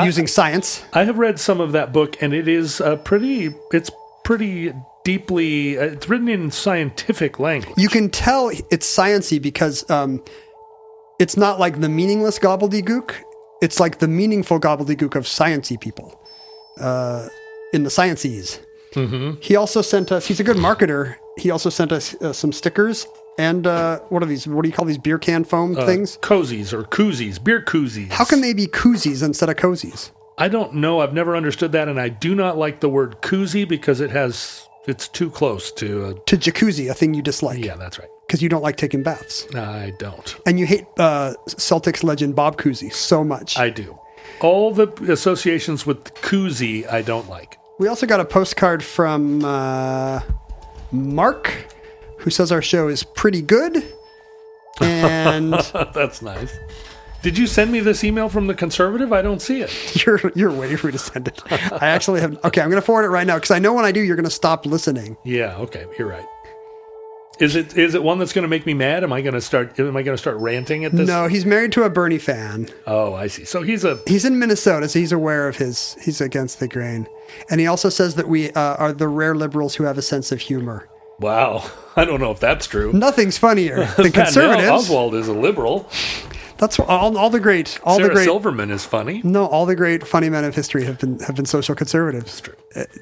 Using science. I have read some of that book, and it is it's pretty deeply, it's written in scientific language. You can tell it's sciencey because it's not like the meaningless gobbledygook. It's like the meaningful gobbledygook of sciencey people in the sciences. Mm-hmm. He also sent us, he's a good marketer. He also sent us some stickers and what are these? What do you call these beer can foam things? Cozies or koozies, beer koozies. How can they be koozies instead of cozies? I don't know. I've never understood that. And I do not like the word koozie because it's too close to jacuzzi, a thing you dislike. Yeah, that's right. Because you don't like taking baths. I don't. And you hate Celtics legend Bob Cousy so much. I do. All the associations with koozie I don't like. We also got a postcard from Mark, who says our show is pretty good. And that's nice. Did you send me this email from the Conservative? I don't see it. You're waiting for me to send it. I actually have. Okay, I'm going to forward it right now because I know when I do, you're going to stop listening. Yeah. Okay. You're right. Is it one that's going to make me mad? Am I going to start ranting at this? No, he's married to a Bernie fan. Oh, I see. So he's in Minnesota, so he's aware of he's against the grain. And he also says that we are the rare liberals who have a sense of humor. Wow. I don't know if that's true. Nothing's funnier than conservatives. Oswald is a liberal. That's all the great. Sarah Silverman is funny. No, all the great funny men of history have been social conservatives. That's true.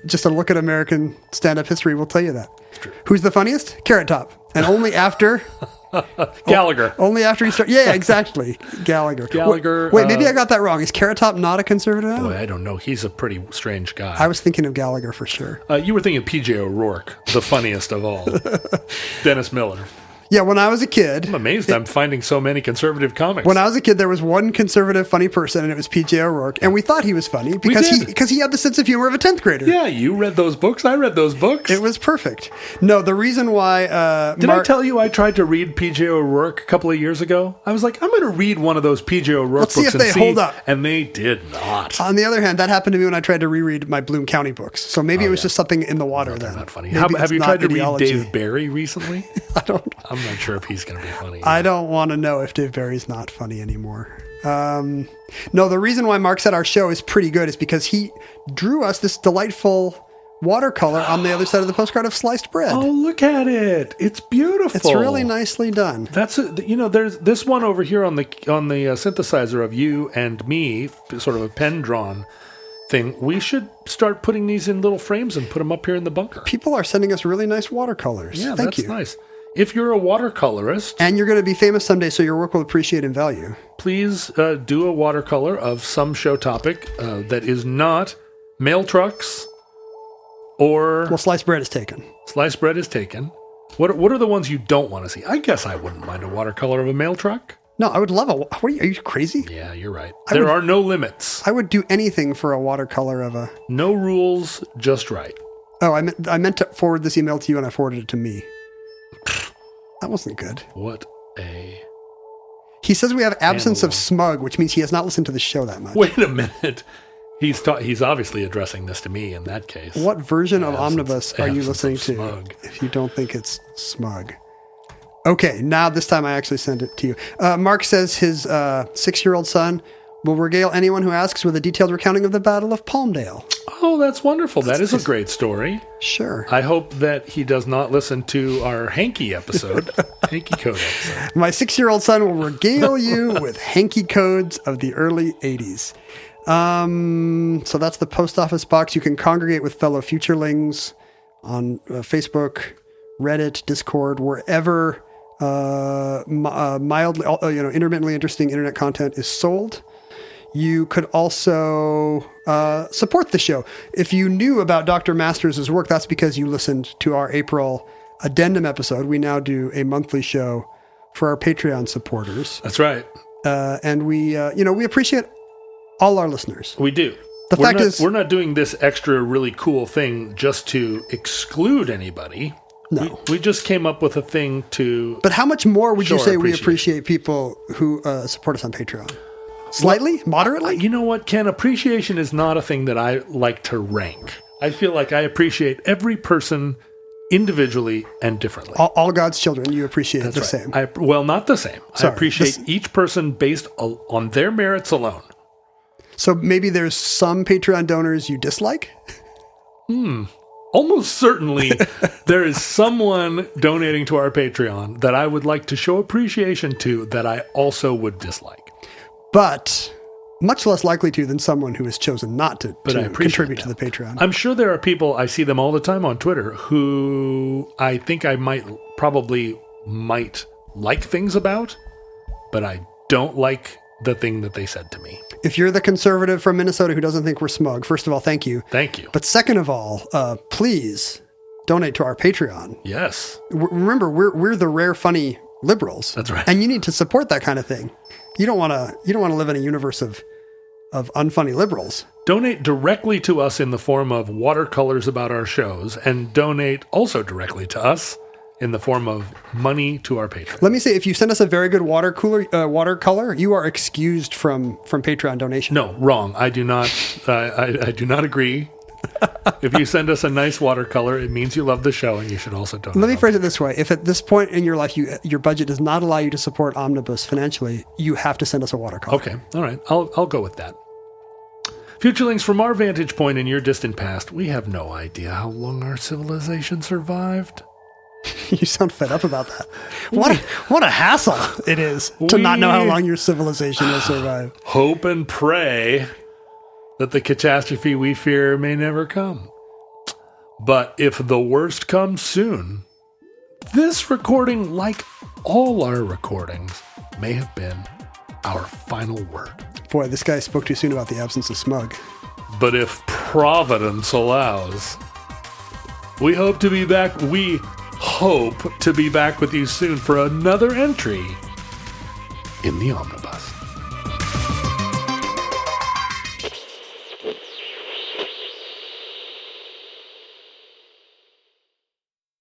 Just a look at American stand-up history will tell you that. That's true. Who's the funniest? Carrot Top, and only after Gallagher. Only after he started. Yeah, exactly. Gallagher. Wait, maybe I got that wrong. Is Carrot Top not a conservative? Boy, I don't know. He's a pretty strange guy. I was thinking of Gallagher for sure. You were thinking of P.J. O'Rourke, the funniest of all. Dennis Miller. Yeah, when I was a kid... I'm amazed I'm finding so many conservative comics. When I was a kid, there was one conservative funny person, and it was P.J. O'Rourke. And we thought he was funny because he had the sense of humor of a 10th grader. Yeah, you read those books. I read those books. It was perfect. No, the reason why... Did I tell you I tried to read P.J. O'Rourke a couple of years ago? I was like, I'm going to read one of those P.J. O'Rourke books see if they hold up. And they did not. On the other hand, that happened to me when I tried to reread my Bloom County books. So maybe it was just something in the water then. They're not funny. Have you tried to read Dave Barry recently? I'm not sure if he's going to be funny. I don't want to know if Dave Barry's not funny anymore. No, the reason why Mark said our show is pretty good is because he drew us this delightful watercolor on the other side of the postcard of sliced bread. Oh, look at it. It's beautiful. It's really nicely done. There's this one over here on the synthesizer of you and me, sort of a pen drawn thing. We should start putting these in little frames and put them up here in the bunker. People are sending us really nice watercolors. Yeah, Thank you. That's nice. If you're a watercolorist... And you're going to be famous someday, so your work will appreciate in value. Please do a watercolor of some show topic that is not mail trucks or... Well, sliced bread is taken. Sliced bread is taken. What are the ones you don't want to see? I guess I wouldn't mind a watercolor of a mail truck. No, I would love are you crazy? Yeah, you're right. There are no limits. I would do anything for a watercolor of a... No rules, just right. Oh, I meant to forward this email to you and I forwarded it to me. That wasn't good. He says we have absence of smug, which means he has not listened to the show that much. Wait a minute. He's obviously addressing this to me in that case. What version of Omnibus are you listening to if you don't think it's smug? Okay, now this time I actually sent it to you. Mark says his 6-year-old son We'll regale anyone who asks with a detailed recounting of the Battle of Palmdale. Oh, that's wonderful. That is a great story. Sure. I hope that he does not listen to our hanky episode, hanky code episode. My 6-year-old son will regale you with hanky codes of the early 80s. So that's the post office box. You can congregate with fellow futurelings on Facebook, Reddit, Discord, wherever mildly, intermittently interesting internet content is sold. You could also support the show. If you knew about Dr. Masters' work, that's because you listened to our April addendum episode. We now do a monthly show for our Patreon supporters. That's right. And we appreciate all our listeners. We do. The fact is, we're not doing this extra really cool thing just to exclude anybody. No. We just came up with a thing to... But how much more would you say we appreciate appreciate people who support us on Patreon? Slightly? Moderately? You know what, Ken? Appreciation is not a thing that I like to rank. I feel like I appreciate every person individually and differently. All God's children, you appreciate That's the right. same. Well, not the same. Sorry, I appreciate each person based on their merits alone. So maybe there's some Patreon donors you dislike? Almost certainly there is someone donating to our Patreon that I would like to show appreciation to that I also would dislike. But much less likely to than someone who has chosen not to contribute to the Patreon. I'm sure there are people, I see them all the time on Twitter, who I think I might like things about, but I don't like the thing that they said to me. If you're the conservative from Minnesota who doesn't think we're smug, first of all, thank you. Thank you. But second of all, please donate to our Patreon. Yes. Remember, we're the rare, funny liberals. That's right. And you need to support that kind of thing. You don't want to live in a universe of unfunny liberals. Donate directly to us in the form of watercolors about our shows, and donate also directly to us in the form of money to our Patreon. Let me say, if you send us a very good watercolor, you are excused from Patreon donation. No, wrong. I do not. I do not agree. If you send us a nice watercolor, it means you love the show, and you should also donate. Let me phrase it this way. If at this point in your life, your budget does not allow you to support Omnibus financially, you have to send us a watercolor. Okay. All right. I'll go with that. Futurelings, from our vantage point in your distant past, we have no idea how long our civilization survived. You sound fed up about that. What a hassle it is to not know how long your civilization will survive. Hope and pray that the catastrophe we fear may never come. But if the worst comes soon, this recording, like all our recordings, may have been our final word. Boy, this guy spoke too soon about the absence of smug. But if Providence allows, we hope to be back with you soon for another entry in the Omnibus.